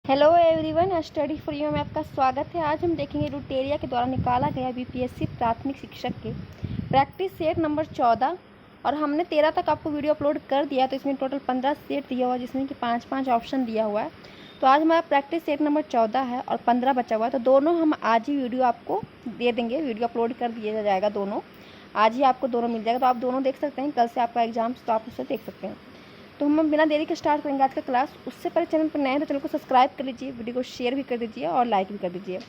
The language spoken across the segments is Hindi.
Hello everyone, study for you में आपका स्वागत है। आज हम देखेंगे रुटेरिया के द्वारा निकाला गया बीपीएससी प्राथमिक शिक्षक के प्रैक्टिस सेट नंबर 14 और हमने 13 तक आपको वीडियो अपलोड कर दिया। तो इसमें टोटल 15 सेट दिया हुआ है जिसमें कि 5-5 ऑप्शन दिया हुआ है। तो आज हमारा प्रैक्टिस सेट नंबर 14 है और 15 बचा हुआ है। तो दोनों हम आज ही वीडियो आपको दे देंगे, वीडियो अपलोड कर दिया जाएगा। दोनों आज ही आपको दोनों मिल जाएगा। तो आप दोनों देख सकते हैं, कल से आपका एग्जाम, तो आप उसे देख सकते हैं। तो हम बिना देरी के स्टार्ट करेंगे आज का क्लास। उससे पहले चैनल पर नए हैं तो चैनल को सब्सक्राइब कर लीजिए, वीडियो को शेयर भी कर दीजिए और लाइक भी कर दीजिए।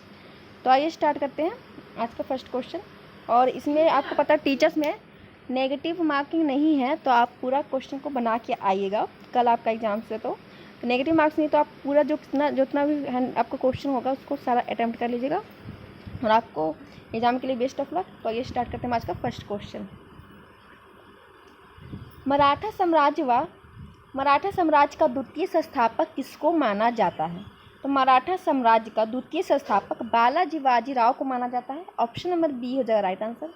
तो आइए स्टार्ट करते हैं आज का फर्स्ट क्वेश्चन। और इसमें आपको पता है टीचर्स में नेगेटिव मार्किंग नहीं है, तो आप पूरा क्वेश्चन को बना के आइएगा कल आपका एग्जाम से। तो नेगेटिव मार्क्स नहीं, तो आप पूरा जितना भी आपका क्वेश्चन होगा उसको सारा अटैम्प्ट कर लीजिएगा और आपको एग्जाम के लिए बेस्ट ऑफ लक। तो आइए स्टार्ट करते हैं आज का फर्स्ट क्वेश्चन। मराठा साम्राज्य का द्वितीय संस्थापक किसको माना जाता है? तो मराठा साम्राज्य का द्वितीय संस्थापक बालाजी बाजीराव को माना जाता है। ऑप्शन नंबर बी हो जाएगा राइट आंसर।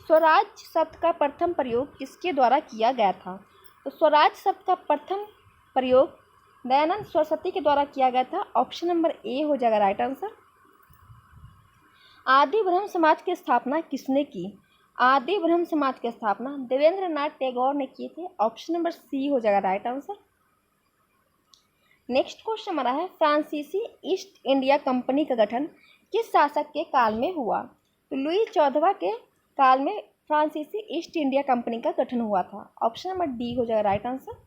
स्वराज शब्द का प्रथम प्रयोग किसके द्वारा किया गया था? तो स्वराज शब्द का प्रथम प्रयोग दयानंद सरस्वती के द्वारा किया गया था। ऑप्शन नंबर ए हो जाएगा राइट आंसर। आदि ब्रह्म समाज की स्थापना किसने की? आदि ब्रह्म समाज की स्थापना देवेंद्र नाथ टैगोर ने किए थे। ऑप्शन नंबर सी हो जाएगा राइट आंसर। नेक्स्ट क्वेश्चन हमारा है, फ्रांसीसी ईस्ट इंडिया कंपनी का गठन किस शासक के काल में हुआ? तो लुई 14वां के काल में फ्रांसीसी ईस्ट इंडिया कंपनी का गठन हुआ था। ऑप्शन नंबर डी हो जाएगा राइट आंसर।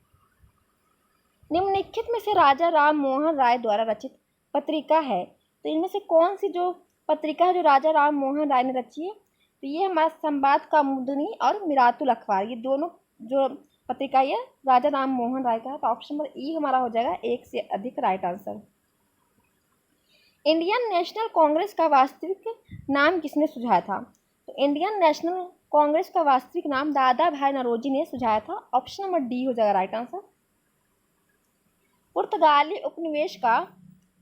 निम्नलिखित में से राजा राम मोहन राय द्वारा रचित पत्रिका है, तो इनमें से कौन सी जो पत्रिका है जो राजा राम मोहन राय ने रची है? तो ये हमारा संवाद कौमुदी और मिरातुल अखबार, ये दोनों जो पत्रिका ये राजा राम मोहन राय का है। तो ऑप्शन नंबर ई हमारा हो जाएगा एक से अधिक right answer. Indian national Congress का वास्तविक नाम किसने सुझाया था? तो इंडियन नेशनल कांग्रेस का वास्तविक नाम दादा भाई नौरोजी ने सुझाया था। ऑप्शन नंबर डी हो जाएगा राइट आंसर। पुर्तगाली उपनिवेश का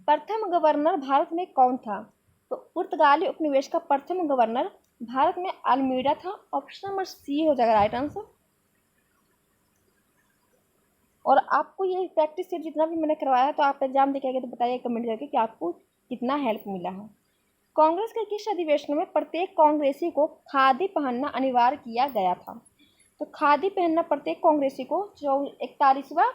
प्रथम गवर्नर भारत में कौन था? तो पुर्तगाली उपनिवेश का प्रथम गवर्नर भारत में अल्मीडा था। ऑप्शन नंबर सी हो जाएगा राइट आंसर। और आपको ये प्रैक्टिस सेट जितना भी मैंने करवाया है, तो आप एग्जाम देके आगे तो बताइए कमेंट करके कि आपको कितना हेल्प मिला है। कांग्रेस के किस अधिवेशन में प्रत्येक कांग्रेसी को खादी पहनना अनिवार्य किया गया था? तो खादी पहनना प्रत्येक कांग्रेसी को 41वां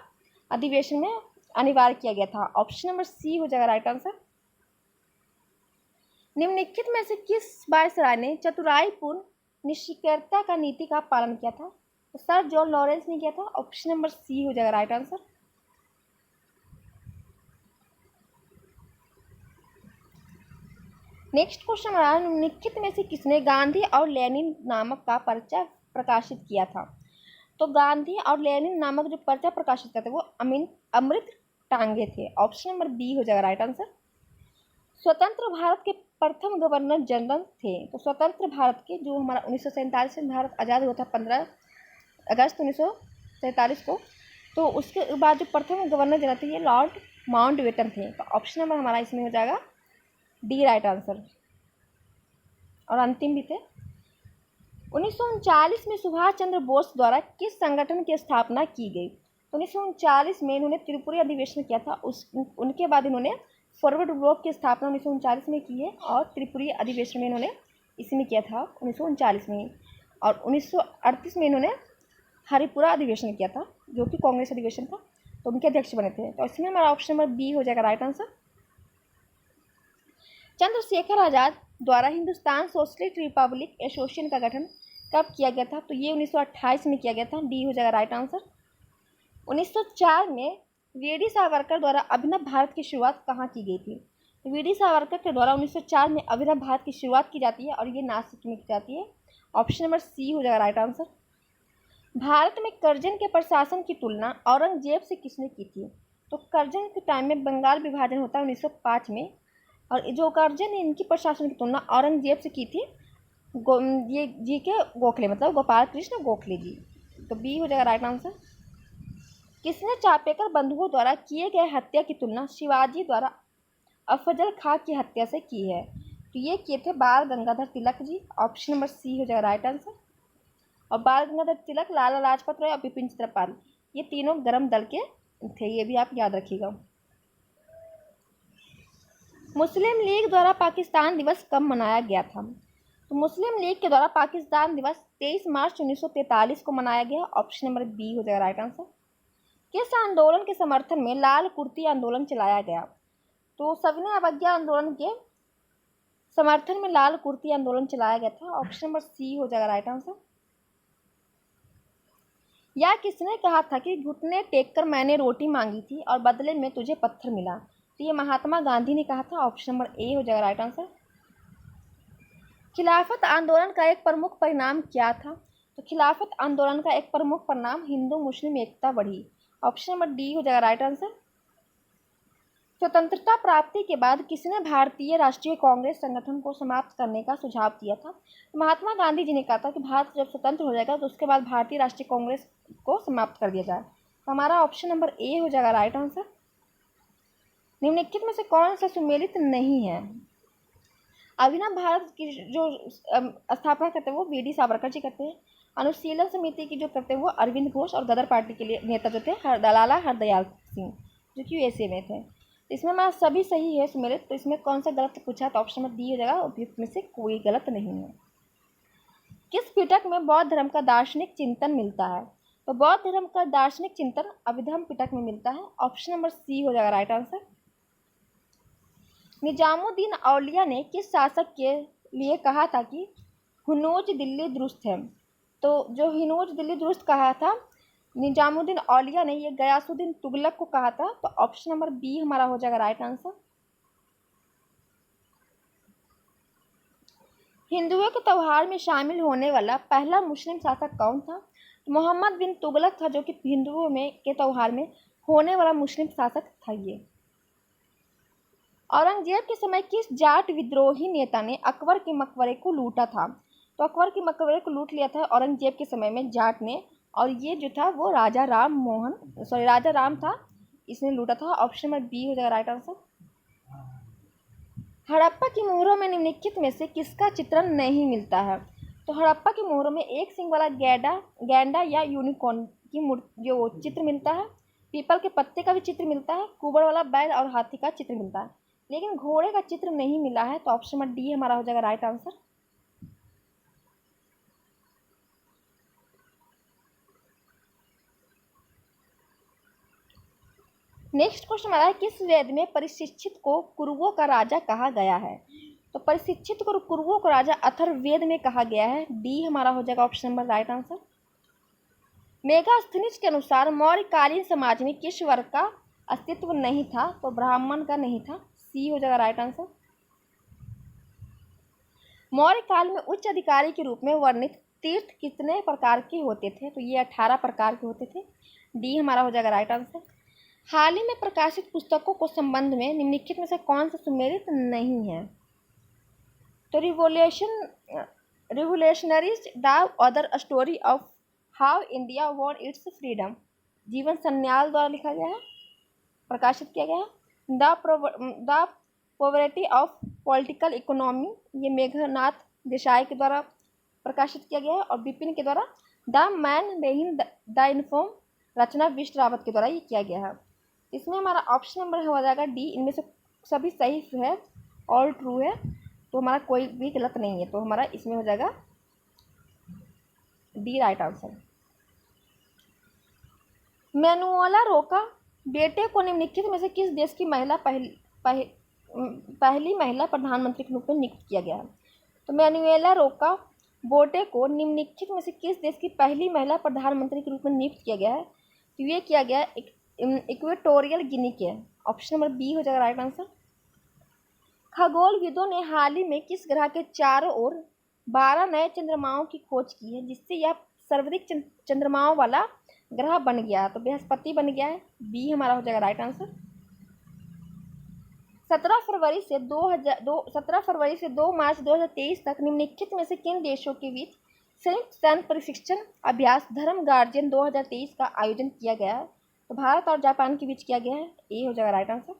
अधिवेशन में अनिवार्य किया गया था। ऑप्शन नंबर सी हो जाएगा राइट आंसर। निम्नलिखित में से किस वायसराय ने चतुराईपूर्ण निष्क्रियता का नीति का पालन किया था? तो सर जॉन लॉरेंस ने किया था। ऑप्शन नंबर सी हो जाएगा राइट आंसर। नेक्स्ट क्वेश्चन हमारा, निम्नलिखित में से किसने गांधी और लेनिन नामक का पर्चा प्रकाशित किया था? तो गांधी और लेनिन नामक जो पर्चा प्रकाशित किया था वो अमृत टांगे थे। ऑप्शन नंबर बी हो जाएगा राइट आंसर। स्वतंत्र भारत के प्रथम गवर्नर जनरल थे? तो स्वतंत्र भारत के जो हमारा 1947 में भारत आज़ाद हुआ था 15 अगस्त 1947 को, तो उसके बाद जो प्रथम गवर्नर जनरल थे ये लॉर्ड माउंटबेटन थे। तो ऑप्शन नंबर हमारा इसमें हो जाएगा डी राइट आंसर। और अंतिम भी थे। 1939 में सुभाष चंद्र बोस द्वारा किस संगठन की स्थापना की गई? तो 1939 में इन्होंने त्रिपुरी अधिवेशन किया था। उनके बाद इन्होंने फॉरवर्ड ब्लॉक की स्थापना 1939 में की है और त्रिपुरी अधिवेशन में इन्होंने इसमें किया था 1939 में। और 1938 में इन्होंने हरिपुरा अधिवेशन किया था जो कि कांग्रेस अधिवेशन था, तो उनके अध्यक्ष बने थे। तो इसमें हमारा ऑप्शन नंबर बी हो जाएगा राइट आंसर। चंद्रशेखर आजाद द्वारा हिंदुस्तान सोशलिस्ट रिपब्लिक एसोसिएशन का गठन कब किया गया था? तो ये 1928 में किया गया था। डी हो जाएगा राइट आंसर। 1904 में वी.डी. सावरकर द्वारा अभिनव भारत की शुरुआत कहाँ की गई थी? वी.डी. सावरकर के द्वारा 1904 में अभिनव भारत की शुरुआत की जाती है और ये नासिक में की जाती है। ऑप्शन नंबर सी हो जाएगा राइट आंसर। भारत में कर्जन के प्रशासन की तुलना औरंगजेब से किसने की थी? तो कर्जन के टाइम में बंगाल विभाजन होता है 1905 में, और जो कर्जन ने इनकी प्रशासन की तुलना औरंगजेब से की थी ये जी के गोखले, मतलब गोपाल कृष्ण गोखले जी। तो बी हो जाएगा राइट आंसर। किसने चापेकर बंधुओं द्वारा किए गए हत्या की तुलना शिवाजी द्वारा अफजल खां की हत्या से की है? तो ये किए थे बाल Gangadhar Tilak ji. Option number C हो जाएगा राइट आंसर। और बाल गंगाधर तिलक, लाला लाजपत राय और बिपिन चंद्र पाल, ये तीनों गर्म दल के थे, ये भी आप याद रखिएगा। मुस्लिम लीग द्वारा पाकिस्तान दिवस कब मनाया गया था? तो मुस्लिम लीग के द्वारा पाकिस्तान दिवस 23 मार्च 1943 को मनाया गया। ऑप्शन नंबर बी हो जाएगा राइट आंसर। किस आंदोलन के समर्थन में लाल कुर्ती आंदोलन चलाया गया? तो सविनय अवज्ञा आंदोलन के समर्थन में लाल कुर्ती आंदोलन चलाया गया था। ऑप्शन नंबर सी हो जाएगा राइट आंसर। या किसने कहा था कि घुटने टेक कर मैंने रोटी मांगी थी और बदले में तुझे पत्थर मिला? तो ये महात्मा गांधी ने कहा था। ऑप्शन नंबर ए हो जाएगा राइट आंसर। खिलाफत आंदोलन का एक प्रमुख परिणाम क्या था? तो खिलाफत आंदोलन का एक प्रमुख परिणाम हिंदू मुस्लिम एकता बढ़ी। ऑप्शन नंबर डी हो जाएगा राइट आंसर। स्वतंत्रता प्राप्ति के बाद किसने भारतीय राष्ट्रीय कांग्रेस संगठन को समाप्त करने का सुझाव दिया था? तो महात्मा गांधी जी ने कहा था कि भारत जब स्वतंत्र हो जाएगा तो उसके बाद भारतीय राष्ट्रीय कांग्रेस को समाप्त कर दिया जाए। तो हमारा ऑप्शन नंबर ए हो जाएगा राइट आंसर। निम्नलिखित में से कौन सा सुमेलित नहीं है? अभिनव भारत की जो स्थापना करते हैं वो वी.डी. सावरकर जी करते हैं। अनुशीलन समिति की जो करते हैं वो अरविंद घोष और गदर पार्टी के लिए नेता जो थे लाला हरदयाल सिंह जो कि यूएसए में थे। तो इसमें मैं सभी सही है सुमेलित। तो इसमें कौन सा गलत पूछा? तो ऑप्शन नंबर डी हो जाएगा। उपयुक्त में से कोई गलत नहीं है। किस पिटक में बौद्ध धर्म का दार्शनिक चिंतन मिलता है? तो बौद्ध धर्म का दार्शनिक चिंतन अभिधम्म पिटक में मिलता है। ऑप्शन नंबर सी हो जाएगा राइट आंसर। निजामुद्दीन औलिया ने किस शासक के लिए कहा था कि हिनोज दिल्ली दुरुस्त है? तो जो हिनोज दिल्ली दुरुस्त कहा था निजामुद्दीन औलिया ने, ये गयासुद्दीन तुगलक को कहा था। तो ऑप्शन नंबर बी हमारा हो जाएगा राइट आंसर। हिंदुओं के त्यौहार में शामिल होने वाला पहला मुस्लिम शासक कौन था? तो मोहम्मद बिन तुगलक था जो कि हिंदुओं में के त्यौहार में होने वाला मुस्लिम शासक था ये। औरंगजेब के समय किस जाट विद्रोही नेता ने अकबर के मकबरे को लूटा था? तो अकबर के मकबरे को लूट लिया था औरंगजेब के समय में जाट ने, और ये जो था वो राजा राम था, इसने लूटा था। ऑप्शन नंबर बी हो जाएगा राइट आंसर। हड़प्पा की मोहरों में निम्नलिखित में से किसका चित्रण नहीं मिलता है? तो हड़प्पा की मोहरों में एक सिंग वाला गैंडा या यूनिकॉर्न की जो चित्र मिलता है, पीपल के पत्ते का भी चित्र मिलता है, कुबड़ वाला बैल और हाथी का चित्र मिलता है, लेकिन घोड़े का चित्र नहीं मिला है। तो ऑप्शन नंबर डी हमारा हो जाएगा राइट आंसर। नेक्स्ट क्वेश्चन हमारा है किस वेद में परिशिक्षित को कुरुओं का राजा कहा गया है? तो परिशिक्षित को कुरुओं का राजा अथर्ववेद में कहा गया है। डी हमारा हो जाएगा option number right answer. Megasthenes के अनुसार मौर्यकालीन समाज में किस वर्ग का अस्तित्व नहीं था? तो ब्राह्मण का नहीं था। सी हो जाएगा राइट आंसर। मौर्य काल में उच्च अधिकारी के रूप में वर्णित तीर्थ कितने प्रकार के होते थे? तो ये 18 प्रकार के होते थे। डी हमारा हो जाएगा राइट आंसर। हाल ही में प्रकाशित पुस्तकों को संबंध में निम्नलिखित में से कौन सा सुमेलित नहीं है? तो revolutionaries the other story of how India won it's freedom, जीवन सन्याल द्वारा लिखा गया है, प्रकाशित किया गया है। The poverty of political economy, ये मेघनाथ देसाई के द्वारा प्रकाशित किया गया है, और विपिन के द्वारा द मैन बेहिंड द इन्फॉर्म, रचना विष्ट रावत के द्वारा ये किया गया है। इसमें हमारा ऑप्शन नंबर हो जाएगा डी। इनमें से सभी सही है, ऑल ट्रू है, तो हमारा कोई भी गलत नहीं है। तो हमारा इसमें हो जाएगा डी राइट आंसर। मैनुअला रोका बेटे को निम्नलिखित में से किस देश की महिला पहली महिला प्रधानमंत्री के रूप में नियुक्त किया गया है? तो मैनुएला रोका बोटे को निम्नलिखित में से किस देश की पहली महिला प्रधानमंत्री के रूप में नियुक्त किया गया है? तो ये किया गया इक्वेटोरियल गिनी के। ऑप्शन नंबर बी हो जाएगा राइट आंसर। खगोलविदों ने हाल ही में किस ग्रह के चारों ओर 12 नए चंद्रमाओं की खोज की है जिससे यह सर्वाधिक चंद्रमाओं वाला ग्रह बन गया? तो बृहस्पति बन गया है। बी हमारा हो जाएगा राइट आंसर। 17 फरवरी से 2 मार्च 2023 तक निम्नलिखित में से किन देशों के बीच संयुक्त सैन्य प्रशिक्षण अभ्यास धर्म गार्जियन 2023 का आयोजन किया गया है? तो भारत और जापान के बीच किया गया है। ए हो जाएगा राइट आंसर।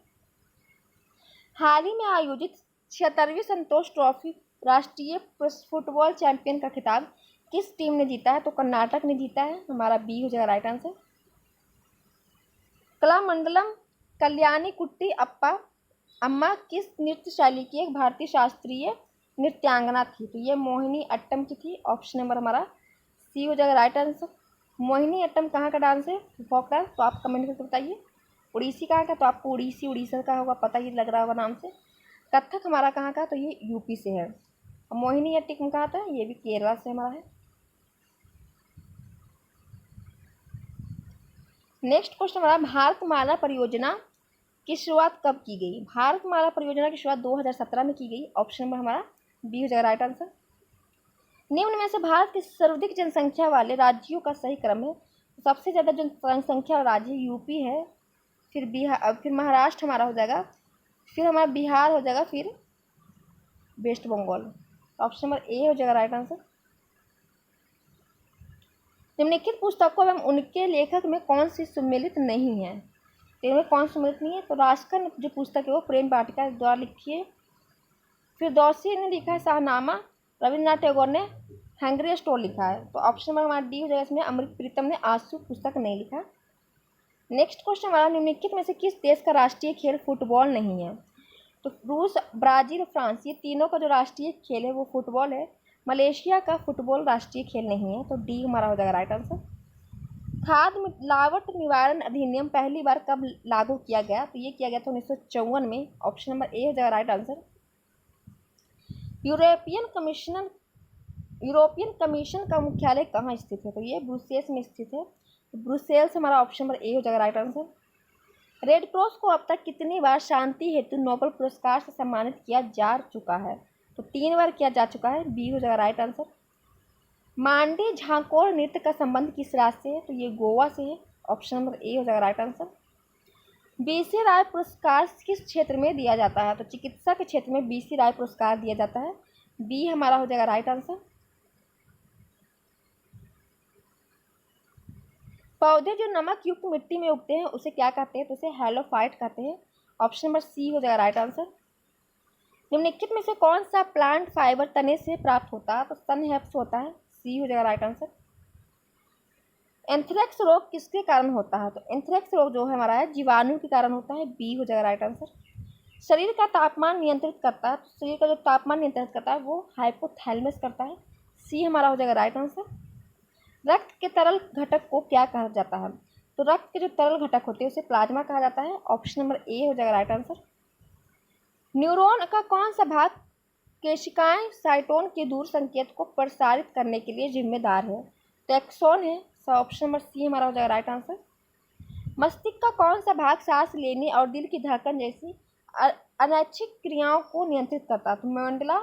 हाल ही में आयोजित 76वीं संतोष ट्रॉफी राष्ट्रीय फुटबॉल चैंपियन का खिताब किस टीम ने जीता है? तो कर्नाटक ने जीता है। हमारा बी हो जाएगा राइट आंसर। कलामंडलम कल्याणी कुट्टी अम्मा किस नृत्य शैली की एक भारतीय शास्त्रीय नृत्यांगना थी? तो ये मोहिनी अट्टम की थी। ऑप्शन नंबर हमारा सी हो जाएगा राइट आंसर। मोहिनी अट्टम कहाँ का डांस है? Folk dance. तो आप कमेंट करके बताइए। उड़ीसी कहाँ का? तो आपको उड़ीसा का होगा, पता ही लग रहा होगा नाम से। कथक हमारा कहाँ का? तो ये यूपी से है। और मोहिनी अट्टम कहाँ था? ये भी केरला से हमारा है। नेक्स्ट क्वेश्चन हमारा, भारतमाला परियोजना की शुरुआत कब की गई? भारतमाला परियोजना की शुरुआत 2017 में की गई। ऑप्शन नंबर हमारा बी हो जाएगा राइट आंसर। निम्न में से भारत के सर्वाधिक जनसंख्या वाले राज्यों का सही क्रम है। सबसे ज़्यादा जनसंख्या वाला राज्य यूपी है, फिर बिहार, फिर महाराष्ट्र हमारा हो जाएगा, फिर हमारा बिहार हो जाएगा, फिर West Bengal. Option number A हो जाएगा राइट आंसर। निम्नलिखित पुस्तकों एवं उनके लेखक में कौन सी सम्मिलित नहीं है? इनमें कौन सम्मिलित नहीं है? तो राजकन जो पुस्तक है वो प्रेम वाटिका द्वारा लिखी है। फिर दोषी ने लिखा है शाहनामा। रविन्द्रनाथ टैगोर ने हंग्री स्टोर लिखा है। तो ऑप्शन नंबर हमारा डी हो जाएगा। इसमें अमृत प्रीतम ने आंसू पुस्तक नहीं लिखा। नेक्स्ट क्वेश्चन हमारा, निम्नलिखित में से किस देश का राष्ट्रीय खेल फुटबॉल नहीं है? तो रूस, ब्राज़ील, फ्रांस, ये तीनों का जो राष्ट्रीय खेल है वो फुटबॉल है। मलेशिया का फुटबॉल राष्ट्रीय खेल नहीं है। तो डी हमारा हो जाएगा राइट आंसर। खाद्य मिलावट निवारण अधिनियम पहली बार कब लागू किया गया? तो ये किया गया था 1954 में। ऑप्शन नंबर ए हो जाएगा राइट आंसर। यूरोपियन कमीशन का मुख्यालय कहाँ स्थित है? तो ये ब्रुसेल्स में स्थित है। ब्रुसेल्स हमारा ऑप्शन नंबर ए हो जाएगा राइट आंसर। रेड क्रॉस को अब तक कितनी बार शांति हेतु नोबेल पुरस्कार से सम्मानित किया जा चुका है? तो 3 बार किया जा चुका है। बी हो जाएगा राइट आंसर। मांडी झांकोर नृत्य का संबंध किस राज्य से है? तो ये गोवा से है। ऑप्शन नंबर ए हो जाएगा राइट आंसर। बीसी राय पुरस्कार किस क्षेत्र में दिया जाता है? तो चिकित्सा के क्षेत्र में बीसी राय पुरस्कार दिया जाता है। बी हमारा हो जाएगा राइट आंसर। पौधे जो नमक युक्त मिट्टी में उगते हैं उसे क्या कहते हैं? तो उसे हैलोफाइट कहते हैं। ऑप्शन नंबर सी हो जाएगा राइट आंसर। निम्नलिखित में से कौन सा प्लांट फाइबर तने से प्राप्त होता है? तो सनहेप्स होता है। सी हो जाएगा राइट आंसर। एंथ्रेक्स रोग किसके कारण होता है? तो एंथ्रेक्स रोग जो है हमारा है जीवाणु के कारण होता है। बी हो जाएगा राइट आंसर। शरीर का तापमान नियंत्रित करता है, तो शरीर का जो तापमान नियंत्रित करता है वो हाइपोथैलेमस करता है। सी हमारा हो जाएगा राइट आंसर। रक्त के तरल घटक को क्या कहा जाता है? तो रक्त के जो तरल घटक होते हैं उसे प्लाज्मा कहा जाता है। ऑप्शन नंबर ए हो जाएगा राइट आंसर। न्यूरॉन का कौन सा भाग केशिकाएं साइटोन के दूर संकेत को प्रसारित करने के लिए जिम्मेदार है? तो एक्सॉन है। ऑप्शन नंबर सी हमारा हो जाएगा राइट आंसर। मस्तिष्क का कौन सा भाग सांस लेने और दिल की धड़कन जैसी अनैच्छिक क्रियाओं को नियंत्रित करता है? तो मेंडुला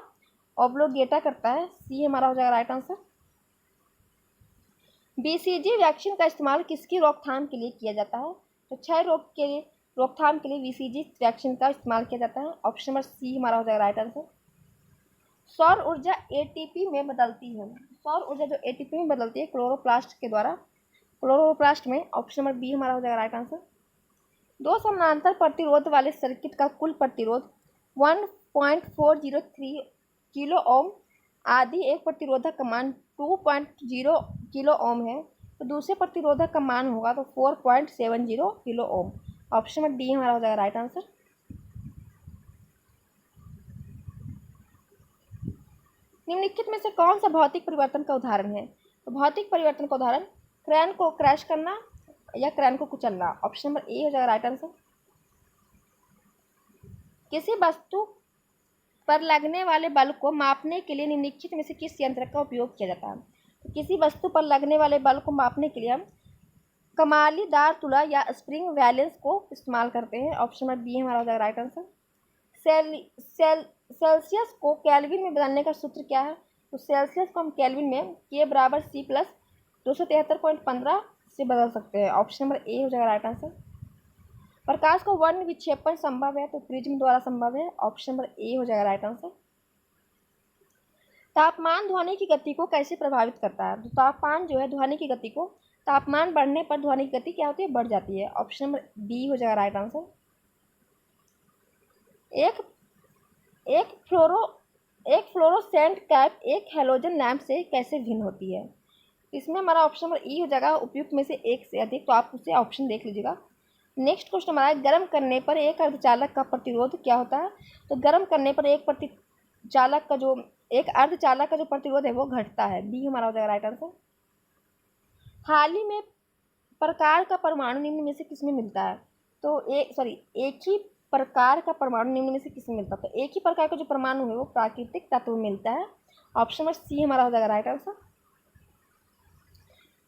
ऑब्लोगेटा करता है। सी हमारा हो जाएगा राइट आंसर। बीसीजी वैक्सीन का इस्तेमाल किसकी रोकथाम के लिए किया जाता है? तो क्षय रोग के रोकथाम के लिए बीसीजी वैक्सीन का इस्तेमाल किया जाता है। ऑप्शन नंबर सी हमारा हो जाएगा राइट आंसर। सौर ऊर्जा एटीपी में बदलती है। सौर ऊर्जा जो एटीपी में बदलती है क्लोरोप्लास्ट के द्वारा, क्लोरोप्लास्ट में। ऑप्शन नंबर बी हमारा हो जाएगा राइट आंसर। दो समानांतर प्रतिरोध वाले सर्किट का कुल प्रतिरोध 1.403 किलो ओम आदि एक प्रतिरोधक का मान 2.0 किलो ओम है, तो दूसरे प्रतिरोधक का मान होगा तो 4.70 kilo ohm. Option number D हमारा हो जाएगा राइट आंसर। निम्नलिखित में से कौन सा भौतिक परिवर्तन का उदाहरण है? तो भौतिक परिवर्तन का उदाहरण क्रेन को क्रैश करना या क्रेन को कुचलना। ऑप्शन नंबर ए हो जाएगा राइट आंसर। किसी वस्तु पर लगने वाले बल को मापने के लिए निम्नलिखित में से किस यंत्र का उपयोग किया जाता है? तो किसी वस्तु पर लगने वाले बल को मापने के लिए हम कमालीदार तुला या स्प्रिंग बैलेंस को इस्तेमाल करते हैं। ऑप्शन नंबर बी हमारा हो जाएगा राइट आंसर। सेल्सियस को केल्विन में बदलने का सूत्र क्या है? तो सेल्सियस को हम केल्विन में के बराबर सी प्लस 273.15 से बदल सकते हैं। ऑप्शन नंबर ए हो जाएगा राइट आंसर। प्रकाश को वर्ण विक्षेपण संभव है, तो प्रिज्म द्वारा संभव है। ऑप्शन नंबर ए हो जाएगा राइट आंसर। तापमान ध्वनि की गति को कैसे प्रभावित करता है? तो तापमान जो है ध्वनि की गति को, तापमान बढ़ने पर ध्वनि की गति क्या होती है? बढ़ जाती है। ऑप्शन नंबर बी हो जाएगा राइट आंसर। एक फ्लोरोसेंट कैप एक हैलोजन लैंप से कैसे भिन्न होती है? इसमें हमारा ऑप्शन नंबर ई हो जाएगा उपयुक्त में से एक से अधिक। तो आप उसे ऑप्शन देख लीजिएगा। नेक्स्ट क्वेश्चन हमारा है, गर्म करने पर एक अर्धचालक का प्रतिरोध क्या होता है? तो गर्म करने पर एक अर्धचालक का जो प्रतिरोध है वो घटता है। बी हमारा हो जाएगा राइट आंसर। हाल ही में प्रकार का परमाणु निम्न में से किसमें मिलता है? तो एक ही प्रकार का परमाणु निम्न में से किसमें मिलता है? तो एक ही प्रकार का जो परमाणु है वो प्राकृतिक तत्व में मिलता है। ऑप्शन नंबर सी हमारा हो जाएगा राइट आंसर।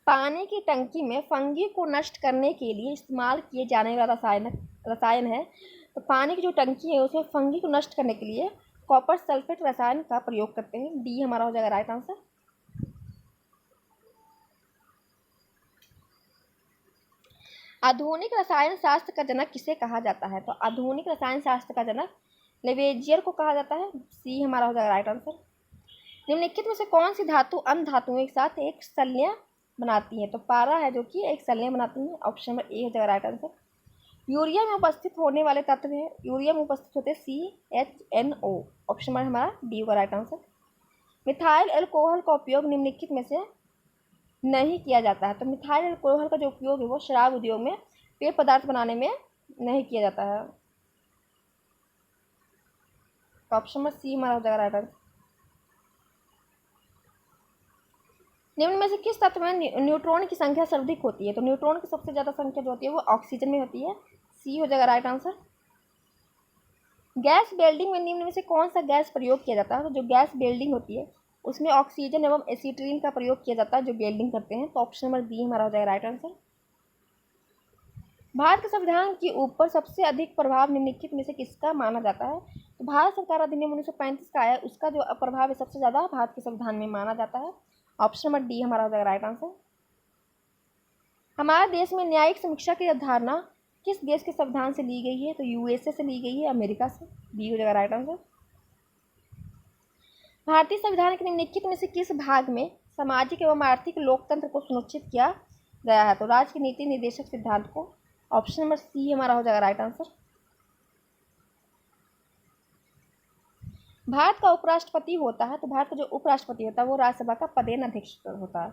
पानी की टंकी में फंगी को नष्ट करने के लिए इस्तेमाल किए जाने वाला रसायन है। तो पानी की जो टंकी है उसमें फंगी को नष्ट करने के लिए कॉपर सल्फेट रसायन का प्रयोग करते हैं। डी हमारा हो जाएगा राइट आंसर। आधुनिक रसायन शास्त्र का जनक किसे कहा जाता है? तो आधुनिक रसायन शास्त्र का जनक लेवेजियर को कहा जाता है। सी हमारा हो जाएगा राइट आंसर। निम्नलिखित में से कौन सी धातु अन्य धातुओं के साथ एक संलयन बनाती है? तो पारा है जो कि एक संलयन बनाती है। ऑप्शन नंबर ए हो जाएगा राइट आंसर। यूरिया में उपस्थित होने वाले तत्व है, यूरिया में उपस्थित होते CHNO। ऑप्शन नंबर हमारा डी होगा राइट आंसर। मिथाइल अल्कोहल का उपयोग निम्नलिखित में से नहीं किया जाता है। तो मिथाइल अल्कोहल का जो उपयोग है वो शराब उद्योग में पेय पदार्थ बनाने में नहीं किया जाता है। ऑप्शन नंबर सी हमारा हो जाएगा राइट आंसर। निम्न में से किस तत्व में न्यूट्रॉन की संख्या सर्वाधिक होती है? तो न्यूट्रॉन की सबसे ज़्यादा संख्या जो होती है वो ऑक्सीजन में होती है। सी हो जाएगा राइट आंसर। गैस वेल्डिंग में निम्न में से कौन सा गैस प्रयोग किया जाता है? तो जो गैस वेल्डिंग होती है उसमें ऑक्सीजन एवं एसिटिलीन का प्रयोग किया जाता है जो वेल्डिंग करते हैं। तो ऑप्शन नंबर बी हमारा हो जाएगा राइट आंसर। भारत के संविधान के ऊपर सबसे अधिक प्रभाव निम्नलिखित में से किसका माना जाता है? तो भारत सरकार अधिनियम 1935 का है, उसका जो प्रभाव है सबसे ज़्यादा भारत के संविधान में माना जाता है। ऑप्शन नंबर डी हमारा हो जाएगा राइट आंसर। हमारे देश में न्यायिक समीक्षा की अवधारणा किस देश के संविधान से ली गई है? तो USA से ली गई है, अमेरिका से। बी हो जाएगा राइट आंसर। भारतीय संविधान के निम्नलिखित में से किस भाग में सामाजिक एवं आर्थिक लोकतंत्र को सुनिश्चित किया गया है? तो राज्य के नीति निर्देशक सिद्धांत को। ऑप्शन नंबर सी हमारा हो जाएगा राइट आंसर। भारत का उपराष्ट्रपति होता है, तो भारत का जो उपराष्ट्रपति होता है वो राज्यसभा का पदेन अध्यक्ष होता है।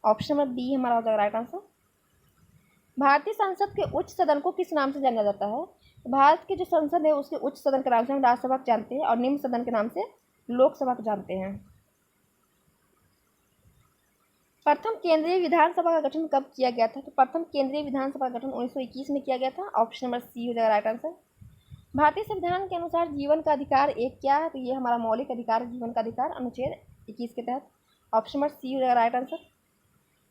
ऑप्शन नंबर बी हमारा हो जाएगा राइट आंसर। भारतीय संसद के उच्च सदन को किस नाम से जाना जाता है? तो भारत की जो संसद है उसके उच्च सदन के नाम से हम राज्यसभा को जानते हैं और निम्न सदन के नाम से लोकसभा को जानते हैं। प्रथम केंद्रीय विधानसभा का गठन कब किया गया था? तो प्रथम केंद्रीय विधानसभा का गठन 1921 में किया गया था। ऑप्शन नंबर सी हो जाएगा राइट आंसर। भारतीय संविधान के अनुसार जीवन का अधिकार एक क्या है? तो ये हमारा मौलिक अधिकार है, जीवन का अधिकार, अनुच्छेद 21 के तहत। ऑप्शन नंबर सी हो जाएगा राइट आंसर।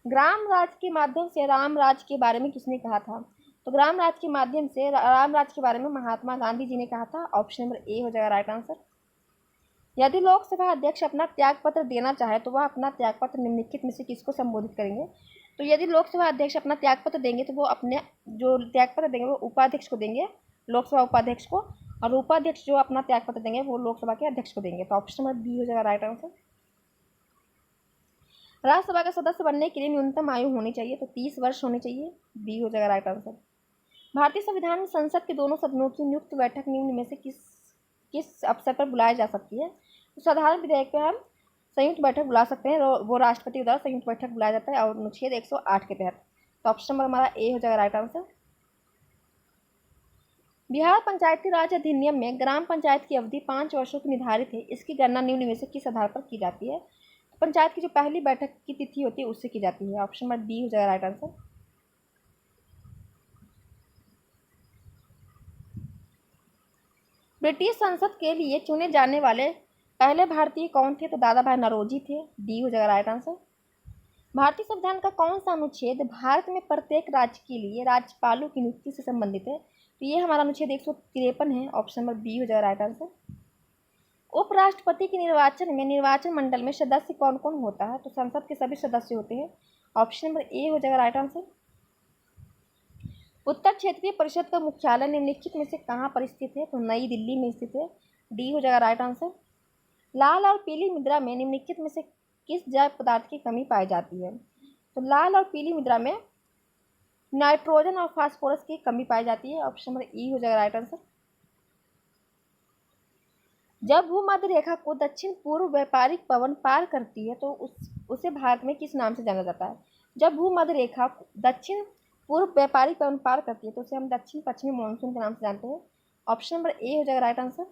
ग्राम राज्य के माध्यम से राम राज्य के बारे में किसने कहा था? तो ग्राम राज्य के माध्यम से राम राज्य के बारे में महात्मा गांधी जी ने कहा था। ऑप्शन नंबर ए हो जाएगा राइट आंसर। यदि लोकसभा अध्यक्ष अपना त्यागपत्र देना चाहे तो वह अपना त्यागपत्र निम्नलिखित में से किसको संबोधित करेंगे? तो यदि लोकसभा अध्यक्ष अपना त्यागपत्र देंगे तो वो अपने जो त्यागपत्र देंगे वो उपाध्यक्ष को देंगे, लोकसभा उपाध्यक्ष को, और उपाध्यक्ष जो अपना त्यागपत्र देंगे वो लोकसभा के अध्यक्ष को देंगे। तो ऑप्शन नंबर बी हो जाएगा राइट आंसर। राज्यसभा का सदस्य बनने के लिए न्यूनतम आयु होनी चाहिए, तो 30 वर्ष होनी चाहिए। बी हो जाएगा राइट आंसर। भारतीय संविधान में संसद के दोनों सदनों की नियुक्त बैठक निम्न में से किस अवसर पर बुलाई जा सकती है? तो साधारण विधेयक पर हम संयुक्त बैठक बुला सकते हैं, वो राष्ट्रपति द्वारा संयुक्त बैठक बुलाया जाता है और अनुच्छेद 108 के तहत। तो ऑप्शन नंबर हमारा ए हो जाएगा राइट आंसर। बिहार पंचायती राज अधिनियम में ग्राम पंचायत की अवधि 5 वर्षों की निर्धारित है, इसकी गणना निम्न में से किस आधार पर की जाती है? पंचायत की जो पहली बैठक की तिथि होती है उससे की जाती है। ऑप्शन नंबर बी हो जाएगा राइट आंसर। ब्रिटिश संसद के लिए चुने जाने वाले पहले भारतीय कौन थे? तो दादा भाई नौरोजी थे। डी हो जाएगा राइट आंसर। भारतीय संविधान का कौन सा अनुच्छेद भारत में प्रत्येक राज्य के लिए राज्यपालों की नियुक्ति से संबंधित है? तो ये हमारा अनुच्छेद 153 है। ऑप्शन नंबर बी हो जाएगा राइट आंसर। उपराष्ट्रपति के निर्वाचन में निर्वाचन मंडल में सदस्य कौन कौन होता है? तो संसद के सभी सदस्य होते हैं। ऑप्शन नंबर ए हो जाएगा राइट आंसर। उत्तर क्षेत्रीय परिषद का मुख्यालय निम्नलिखित में से कहाँ पर स्थित है? तो नई दिल्ली में स्थित है। डी हो जाएगा राइट आंसर। लाल और पीली मुद्रा में निम्नलिखित में से किस जैव पदार्थ की कमी पाई जाती है? तो लाल और पीली मुद्रा में नाइट्रोजन और फास्फोरस की कमी पाई जाती है। ऑप्शन नंबर ई हो जाएगा राइट आंसर। जब भूमध्य रेखा को दक्षिण पूर्व व्यापारिक पवन पार करती है तो उसे भारत में किस नाम से जाना जाता है? जब भूमध्य रेखा दक्षिण पूर्व व्यापारिक पवन पार करती है तो उसे हम दक्षिण पश्चिमी मानसून के नाम से जानते हैं। ऑप्शन नंबर ए हो जाएगा राइट आंसर।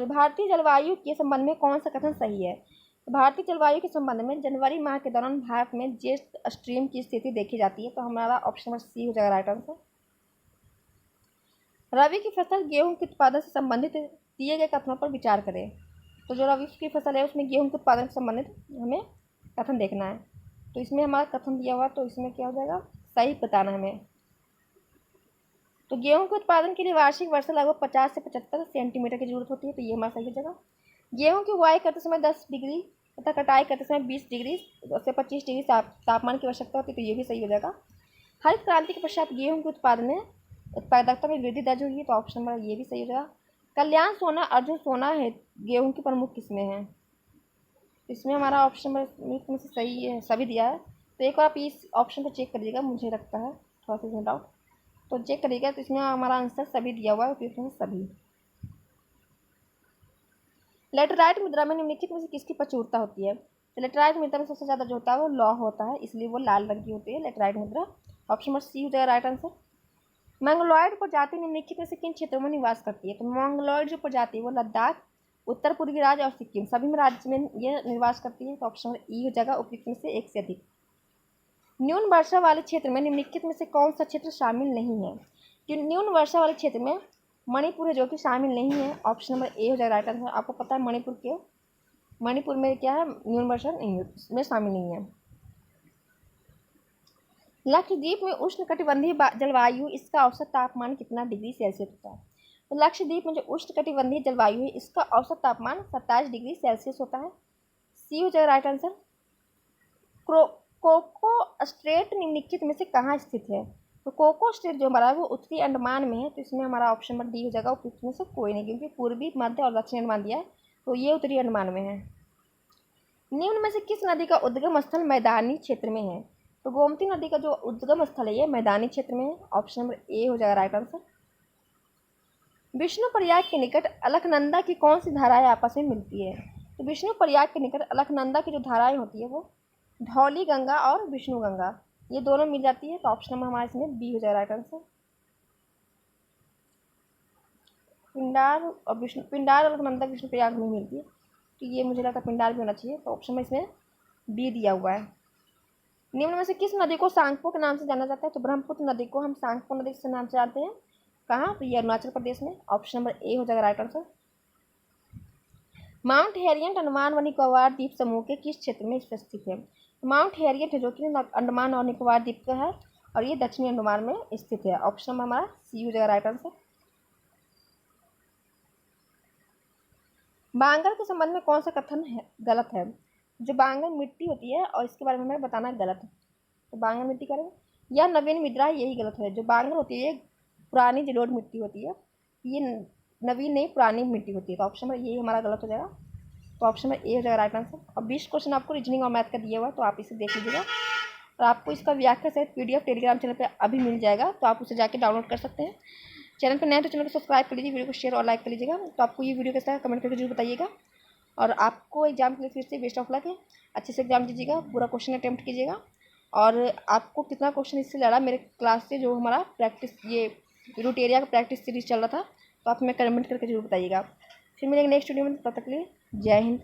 भारतीय जलवायु के संबंध में कौन सा कथन सही है? तो भारतीय जलवायु के संबंध में जनवरी माह के दौरान भारत में जेट स्ट्रीम की स्थिति देखी जाती है, तो हमारा ऑप्शन नंबर सी हो जाएगा राइट आंसर। रबी की फसल गेहूं के उत्पादन से संबंधित दिए गए कथनों पर विचार करें। तो जो रबी की फसल है उसमें गेहूं के उत्पादन से संबंधित हमें कथन देखना है। तो इसमें हमारा कथन दिया हुआ, तो इसमें क्या हो जाएगा, सही बताना हमें। तो गेहूं के उत्पादन के लिए वार्षिक वर्षा लगभग 50 से 75 सेंटीमीटर की जरूरत होती है, तो ये हमारा सही हो जाएगा। गेहूं की बुआई करते समय 10 डिग्री तथा कटाई करते समय 20 डिग्री से 25 डिग्री तापमान की आवश्यकता होती है, तो ये भी सही हो जाएगा। हरित क्रांति के पश्चात गेहूं के उत्पादकता में वृद्धि दर्ज हुई है, तो ऑप्शन नंबर ये भी सही हो जाएगा। कल्याण सोना अर्जुन सोना है गेहूं की प्रमुख किस्में हैं, इसमें हमारा ऑप्शन नंबर में से सही है, सभी दिया है। तो एक बार आप इस ऑप्शन को चेक करिएगा, मुझे लगता है थोड़ा सा इसमें डाउट, तो चेक करिएगा। तो इसमें हमारा आंसर सभी दिया हुआ है, उपयुक्त में सभी। लेटराइट मुद्रा में निम्नलिखित में से किसकी प्रचुरता होती है? तो लेटराइट मुद्रा में सबसे ज़्यादा जो होता है वो लौह होता है, इसलिए वो लाल रंग की होती है लेटराइट मुद्रा। ऑप्शन नंबर सी हो जाएगा राइट आंसर। मंगलोइड प्रजाति निम्नलिखित में से किन क्षेत्रों में निवास करती है? तो मंगलोइड जो प्रजाति है वो लद्दाख, उत्तर पूर्वी राज्य और सिक्किम सभी में राज्य में ये निवास करती है, तो ऑप्शन नंबर ई हो जाएगा, उपयुक्त में से एक से अधिक। न्यून वर्षा वाले क्षेत्र में निम्नलिखित में से कौन सा क्षेत्र शामिल नहीं है? कि न्यून वर्षा वाले क्षेत्र में मणिपुर है जो कि शामिल नहीं है, ऑप्शन नंबर ए हो जाएगा राइट आंसर। आपको पता है मणिपुर में क्या है, न्यून वर्षा नहीं में शामिल नहीं है। लक्षद्वीप में उष्णकटिबंधीय जलवायु, इसका औसत तापमान कितना डिग्री सेल्सियस होता है? तो लक्षद्वीप में जो उष्णकटिबंधीय जलवायु है इसका औसत तापमान 27 डिग्री सेल्सियस होता है, सी हो जाएगा राइट आंसर। कोको स्ट्रेट निम्नलिखित में से कहाँ स्थित है? तो कोको स्ट्रेट जो हमारा है वो उत्तरी अंडमान में है, तो इसमें हमारा ऑप्शन नंबर डी हो जाएगा, उपयुक्त में से कोई नहीं, क्योंकि पूर्वी मध्य और दक्षिण अंडमान दिया है, तो ये उत्तरी अंडमान में है। निम्न में से किस नदी का उद्गम स्थल मैदानी क्षेत्र में है? तो गोमती नदी का जो उद्गम स्थल है ये मैदानी क्षेत्र में है, ऑप्शन नंबर ए हो जाएगा राइट आंसर। विष्णु प्रयाग के निकट अलकनंदा की कौन सी धाराएं आपस में मिलती है? तो विष्णु प्रयाग के निकट अलकनंदा की जो धाराएं होती है वो धौली गंगा और विष्णु गंगा, ये दोनों मिल जाती है, तो ऑप्शन नंबर हमारे इसमें बी हो जाएगा राइट आंसर। पिंडार और अलकनंदा विष्णु प्रयाग में मिलती है, तो ये मुझे लगता है पिंडार भी होना चाहिए, तो ऑप्शन में इसमें बी दिया हुआ है। निम्न में से किस नदी को सांगपो के नाम से जाना जाता है? तो ब्रह्मपुत्र नदी को हम सांगपो नदी के नाम से जानते हैं, कहाँ? तो ये अरुणाचल प्रदेश में, ऑप्शन नंबर ए हो जाएगा right answer. Mount Harriet Andaman व निकोबार द्वीप समूह के किस क्षेत्र में स्थित है? माउंट हैरियट है जो कि अंडमान और निकोबार द्वीप का है और ये दक्षिणी अंडमान में स्थित है, ऑप्शन नंबर हमारा सी हो जाएगा राइट आंसर। बांगर के संबंध में कौन सा कथन गलत है? जो बांगर मिट्टी होती है और इसके बारे में हमें बताना गलत है, तो बांगर मिट्टी करें या नवीन मुद्रा, यही गलत है। जो बांगर होती है पुरानी जलोढ़ मिट्टी होती है, ये नवीन नहीं पुरानी मिट्टी होती है, तो ऑप्शन नंबर यही हमारा गलत हो जाएगा, तो ऑप्शन नंबर ए हो जाएगा राइट आंसर। और 20 क्वेश्चन आपको रीजनिंग और मैथ का दिया हुआ है, तो आप इसे देख लीजिएगा और आपको इसका व्याख्या सहित PDF टेलीग्राम चैनल पर अभी मिल जाएगा, तो आप उसे जाके डाउनलोड कर सकते हैं। चैनल पर नए तो चैनल को सब्सक्राइब कर लीजिए, वीडियो को शेयर और लाइक कर लीजिएगा। तो आपको ये वीडियो कैसा है कमेंट करके जरूर बताइएगा, और आपको एग्जाम के लिए फिर से बेस्ट ऑफ लक है, अच्छे से एग्जाम दीजिएगा, पूरा क्वेश्चन अटैम्प्ट कीजिएगा। और आपको कितना क्वेश्चन इससे लड़ा मेरे क्लास से, जो हमारा प्रैक्टिस ये रूटेरिया का प्रैक्टिस सीरीज चल रहा था, तो आप हमें कमेंट करके जरूर बताइएगा। फिर मिलेंगे नेक्स्ट वीडियो में, तब तक के लिए जय हिंद।